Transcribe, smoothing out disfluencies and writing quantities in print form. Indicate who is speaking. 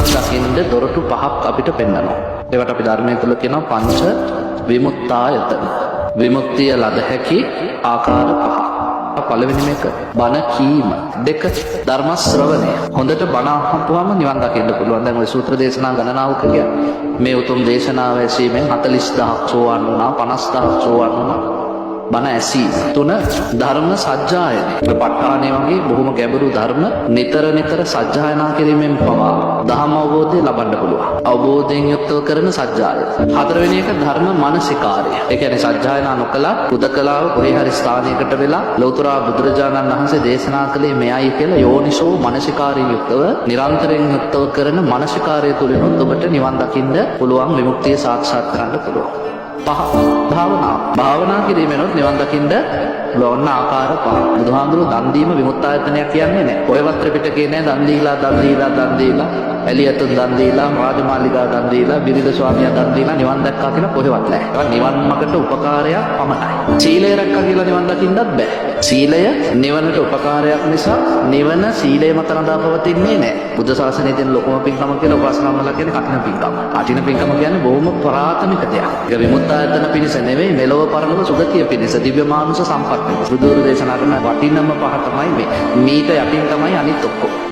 Speaker 1: නිවන් දකින්න දොරටු පහක් අපිට පෙන්වනවා. ඒවට අපි ධර්මයේ තුල කියනවා පංච විමුක්තායතන. විමුක්තිය ලද හැකි ආකාර පහ. පළවෙනි මේක බණ කීම, දෙක ධර්ම ශ්‍රවණය. හොඳට බණ අහපුවම නිවන් දකින්න පුළුවන්. දැන් ওই සූත්‍ර දේශනා ගණනාවක කියන්නේ මේ උතුම් දේශනාව ඇසීමෙන් 40000ක් සෝවාන් වුණා, 50000ක් සෝවාන් වුණා. බණ ඇසීම. 3 ධර්ම සජ්ජායනය. ප ဋ ාණය වගේ බොහොම ගැඹුරු ධර්ම නිතර සජ්ජායනා කිරීමෙන් පවා දහම අවබෝධය ලබන්න පුළුවන්. අවබෝධයෙන් යුක්තව කරන සජ්ජායන. 4 වෙනි එක ධර්ම මානසිකාරය. ඒ කියන්නේ සජ්ජායනා නොකලා උදකලාව කොහේ හරි ස්ථානයකට වෙලා ලෞතර බුදුරජාණන් වහන්සේ දේශනා කළේ මෙයයි කියලා යෝනිසෝ මානසිකාරයෙන් යුක්තව නිරන්තරයෙන් යුක්තව කරන මානසිකාරය තුළින් ඔබට නිවන් දකින්න පුළුවන්, විමුක්තිය සාක්ෂාත් කරගන්න පුළුවන්. භාවනා කිරීමෙනොත් නිවන් දකින්න ලෝණ ආකාර පහ. බුදුහාමුදුරුවෝ දන් දීම විමුක්තායතනයක් කියන්නේ නැහැ. ඔයවත් ත්‍රිපිටකේ නෑ දන් දීලා එළියතුන් දන් දීලා රාජමාලිගා දන් දීලා බිරිඳ ස්වාමියා දන් දීලා නිවන් දැක්කා කියලා කොහෙවත් නැහැ. ඒවා නිවන් මාර්ගට උපකාරයක් පමණයි. සීලය රැක්කා කියලා නිවන් දකින්නත් බෑ. සීලය නිවනට උපකාරයක් නිසා නිවන සීලය මත රඳා පවතින්නේ නැහැ. බුද්ධ ශාසනයේ තියෙන ලොකුම පින්කම කියලා උපාසකම්මලා කියන්නේ කඨින පින්කම. කඨින පින්කම කියන්නේ බොහොම ප්‍රාථමික දෙයක්. ඒක විමුක්තායතන පිණිස නෙවෙයි, මෙලොව පරලොව සුගතිය පිණිස, දිව්‍ය මානුෂ සම්පත්. බුදුරු දේශනා කරන වටිනම පහ තමයි මේ. මීට යටින් තමයි අනිත් ඔක්කොම.